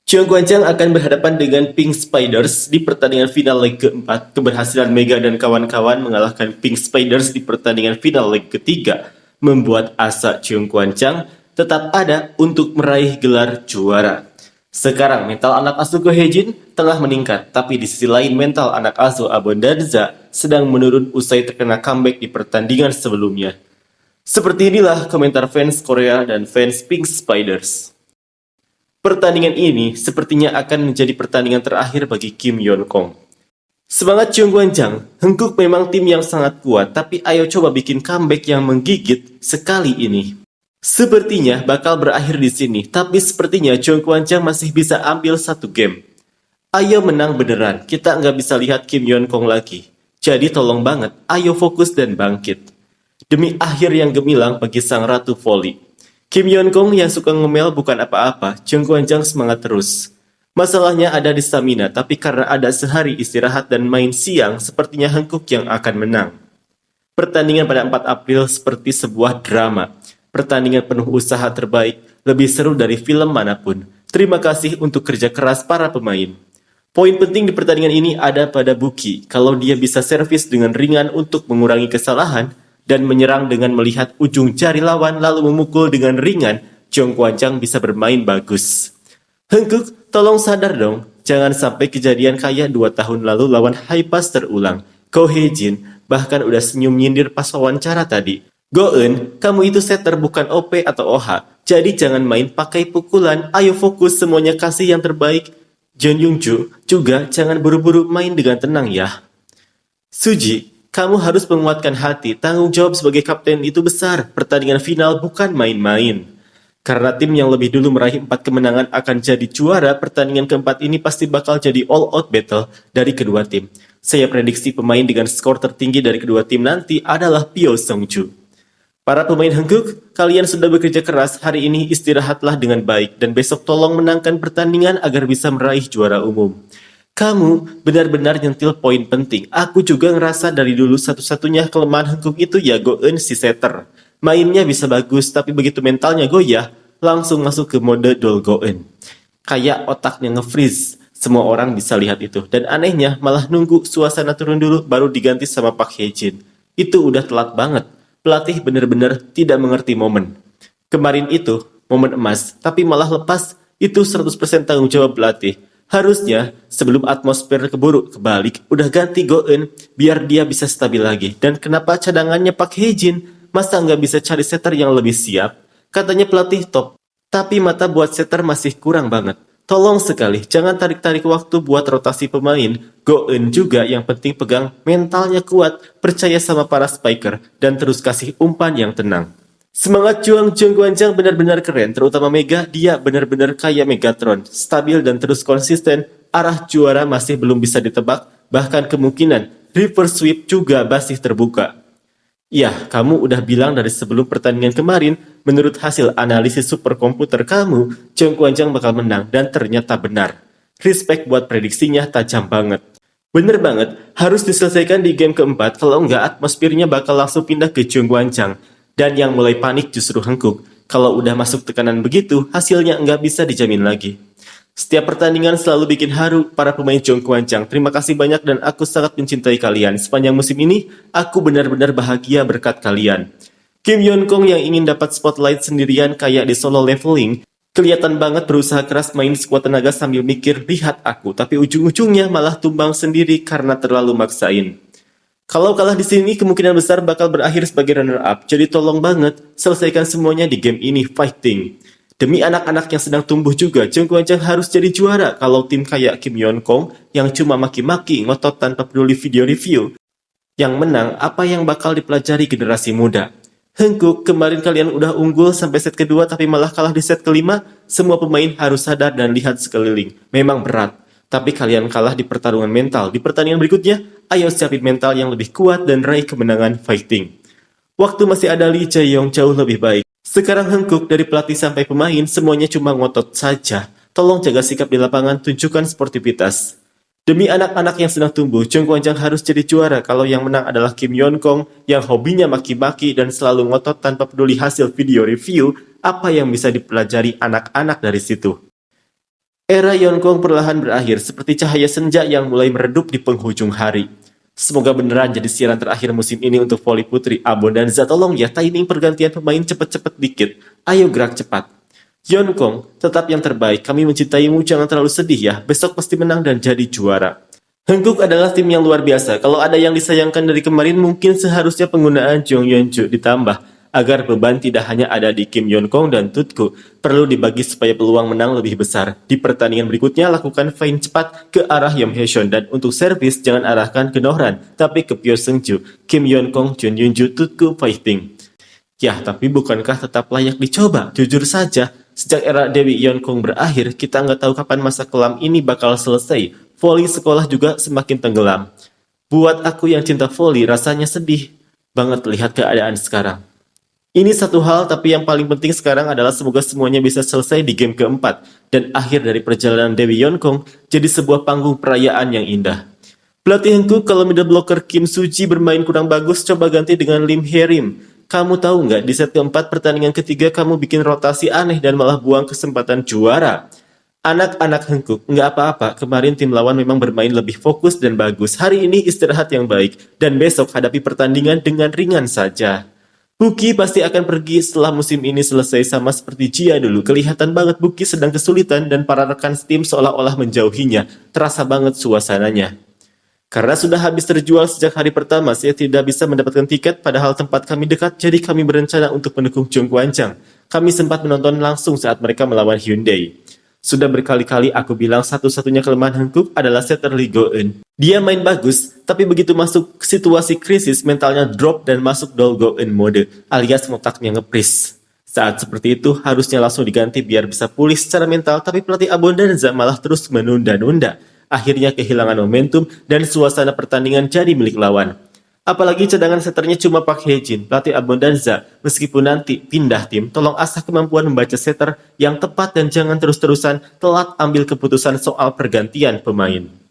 Cheung Guanchang akan berhadapan dengan Pink Spiders di pertandingan final leg keempat. Keberhasilan Mega dan kawan-kawan mengalahkan Pink Spiders di pertandingan final leg ketiga membuat asa Cheung Guanchang tetap ada untuk meraih gelar juara. Sekarang mental anak asuh Go Hae-jin tengah meningkat, tapi di sisi lain mental anak asuh Abondanza sedang menurun usai terkena comeback di pertandingan sebelumnya. Seperti inilah komentar fans Korea dan fans Pink Spiders. Pertandingan ini sepertinya akan menjadi pertandingan terakhir bagi Kim Yeon Kong. Semangat Cheung Guanchang, Hengkuk memang tim yang sangat kuat, tapi ayo coba bikin comeback yang menggigit sekali ini. Sepertinya bakal berakhir di sini, tapi sepertinya Cheung Guanchang masih bisa ambil satu game. Ayo menang beneran, kita nggak bisa lihat Kim Yeon Kong lagi. Jadi tolong banget, ayo fokus dan bangkit. Demi akhir yang gemilang bagi sang ratu volley. Kim Yeon Kong yang suka ngemel bukan apa-apa, Cheung Guanchang semangat terus. Masalahnya ada di stamina, tapi karena ada sehari istirahat dan main siang, sepertinya Hengkuk yang akan menang. Pertandingan pada 4 April seperti sebuah drama. Pertandingan penuh usaha terbaik, lebih seru dari film manapun. Terima kasih untuk kerja keras para pemain. Poin penting di pertandingan ini ada pada Buki, kalau dia bisa servis dengan ringan untuk mengurangi kesalahan, dan menyerang dengan melihat ujung jari lawan lalu memukul dengan ringan, Cheung Guanchang bisa bermain bagus. Hengkuk, tolong sadar dong, jangan sampai kejadian kayak 2 tahun lalu lawan Haipas terulang. Go Hae-jin bahkan udah senyum nyindir pas wawancara tadi. Go-eun, kamu itu setter bukan OP atau OH, jadi jangan main pakai pukulan, ayo fokus semuanya kasih yang terbaik. Jeon Young-ju juga jangan buru-buru main dengan tenang ya. Suji, kamu harus menguatkan hati, tanggung jawab sebagai kapten itu besar, pertandingan final bukan main-main. Karena tim yang lebih dulu meraih 4 kemenangan akan jadi juara, pertandingan keempat ini pasti bakal jadi all-out battle dari kedua tim. Saya prediksi pemain dengan skor tertinggi dari kedua tim nanti adalah Pyo Sung-ju. Para pemain Hengkuk, kalian sudah bekerja keras, hari ini istirahatlah dengan baik, dan besok tolong menangkan pertandingan agar bisa meraih juara umum. Kamu benar-benar nyentil poin penting. Aku juga ngerasa dari dulu satu-satunya kelemahan Hengkuk itu ya Go-eun si setter. Mainnya bisa bagus, tapi begitu mentalnya goyah, langsung masuk ke mode Dol Go-eun. Kayak otaknya nge-freeze. Semua orang bisa lihat itu. Dan anehnya, malah nunggu suasana turun dulu baru diganti sama Park Hae-jin. Itu udah telat banget. Pelatih benar-benar tidak mengerti momen. Kemarin itu, momen emas, tapi malah lepas. Itu 100% tanggung jawab pelatih. Harusnya sebelum atmosfer kebalik, udah ganti Go-eun biar dia bisa stabil lagi. Dan kenapa cadangannya Park Hae-jin? Masa nggak bisa cari setter yang lebih siap? Katanya pelatih top, tapi mata buat setter masih kurang banget. Tolong sekali, jangan tarik-tarik waktu buat rotasi pemain. Go-eun juga yang penting pegang mentalnya kuat, percaya sama para spiker, dan terus kasih umpan yang tenang. Semangat juang Cheung Guanchang benar-benar keren, terutama Mega, dia benar-benar kayak Megatron, stabil dan terus konsisten, arah juara masih belum bisa ditebak, bahkan kemungkinan reverse sweep juga masih terbuka. Ya, kamu udah bilang dari sebelum pertandingan kemarin, menurut hasil analisis superkomputer kamu, Cheung Guanchang bakal menang, dan ternyata benar. Respect buat prediksinya tajam banget. Bener banget, harus diselesaikan di game keempat, kalau enggak atmosfernya bakal langsung pindah ke Cheung Guanchang. Dan yang mulai panik justru Hengkuk. Kalau udah masuk tekanan begitu, hasilnya nggak bisa dijamin lagi. Setiap pertandingan selalu bikin haru para pemain Cheung Guanchang. Terima kasih banyak dan aku sangat mencintai kalian. Sepanjang musim ini, aku benar-benar bahagia berkat kalian. Kim Yeon Kong yang ingin dapat spotlight sendirian kayak di solo leveling, kelihatan banget berusaha keras main sekuat tenaga sambil mikir, lihat aku. Tapi ujung-ujungnya malah tumbang sendiri karena terlalu maksain. Kalau kalah di sini, kemungkinan besar bakal berakhir sebagai runner-up. Jadi tolong banget, selesaikan semuanya di game ini, fighting. Demi anak-anak yang sedang tumbuh juga, Cheung Guanchang harus jadi juara. Kalau tim kayak Kim Yeon Kong, yang cuma maki-maki, ngotot tanpa peduli video review, yang menang, apa yang bakal dipelajari generasi muda? Hengkuk, kemarin kalian udah unggul sampai set kedua, tapi malah kalah di set kelima. Semua pemain harus sadar dan lihat sekeliling. Memang berat. Tapi kalian kalah di pertarungan mental. Di pertandingan berikutnya, ayo siapin mental yang lebih kuat dan raih kemenangan fighting. Waktu masih ada Lee Jae-yong jauh lebih baik. Sekarang Hengkuk dari pelatih sampai pemain semuanya cuma ngotot saja. Tolong jaga sikap di lapangan, tunjukkan sportivitas. Demi anak-anak yang sedang tumbuh, Cheung Guanchang harus jadi juara kalau yang menang adalah Kim Yeon Kong yang hobinya maki-maki dan selalu ngotot tanpa peduli hasil video review. Apa yang bisa dipelajari anak-anak dari situ? Era Yeonkong perlahan berakhir seperti cahaya senja yang mulai meredup di penghujung hari. Semoga beneran jadi siaran terakhir musim ini untuk voli putri. Abondanza, tolong ya timing pergantian pemain cepet-cepet dikit. Ayo gerak cepat. Yeonkong, tetap yang terbaik. Kami mencintaimu, jangan terlalu sedih ya. Besok pasti menang dan jadi juara. Hankook adalah tim yang luar biasa. Kalau ada yang disayangkan dari kemarin, mungkin seharusnya penggunaan Jong Yeonju ditambah agar beban tidak hanya ada di Kim Yeonkong dan Tutku. Perlu dibagi supaya peluang menang lebih besar. Di pertandingan berikutnya, lakukan feint cepat ke arah Yong Hae-seon dan untuk servis jangan arahkan ke Nohran, tapi ke Pyo Seung-ju. Kim Yeonkong, Jun Yun-ju, Tutku fighting. Ya, tapi bukankah tetap layak dicoba? Jujur saja, sejak era Dewi Yeonkong berakhir, kita nggak tahu kapan masa kelam ini bakal selesai. Voli sekolah juga semakin tenggelam. Buat aku yang cinta voli, rasanya sedih banget lihat keadaan sekarang. Ini satu hal, tapi yang paling penting sekarang adalah semoga semuanya bisa selesai di game keempat dan akhir dari perjalanan Dewi Yeonkong jadi sebuah panggung perayaan yang indah. Pelatih Hankook, kalau middle blocker Kim Soo-ji bermain kurang bagus, coba ganti dengan Lim Hae-rim. Kamu tahu nggak, di set keempat pertandingan ketiga kamu bikin rotasi aneh dan malah buang kesempatan juara. Anak-anak Hankook, nggak apa-apa, kemarin tim lawan memang bermain lebih fokus dan bagus. Hari ini istirahat yang baik, dan besok hadapi pertandingan dengan ringan saja. Buki pasti akan pergi setelah musim ini selesai, sama seperti Jia dulu. Kelihatan banget Buki sedang kesulitan dan para rekan tim seolah-olah menjauhinya. Terasa banget suasananya. Karena sudah habis terjual sejak hari pertama, saya tidak bisa mendapatkan tiket padahal tempat kami dekat, jadi kami berencana untuk mendukung Jung Kwanjang. Kami sempat menonton langsung saat mereka melawan Hyundai. Sudah berkali-kali aku bilang satu-satunya kelemahan Hankook adalah setter Lee Go-eun. Dia main bagus, tapi begitu masuk situasi krisis, mentalnya drop dan masuk Dol Go-eun mode, alias otaknya ngepris. Saat seperti itu, harusnya langsung diganti biar bisa pulih secara mental, tapi pelatih Abondanza malah terus menunda-nunda. Akhirnya kehilangan momentum dan suasana pertandingan jadi milik lawan. Apalagi cadangan setternya cuma Park Hae-jin, pelatih Abondanza. Meskipun nanti pindah tim, tolong asah kemampuan membaca setter yang tepat dan jangan terus-terusan telat ambil keputusan soal pergantian pemain.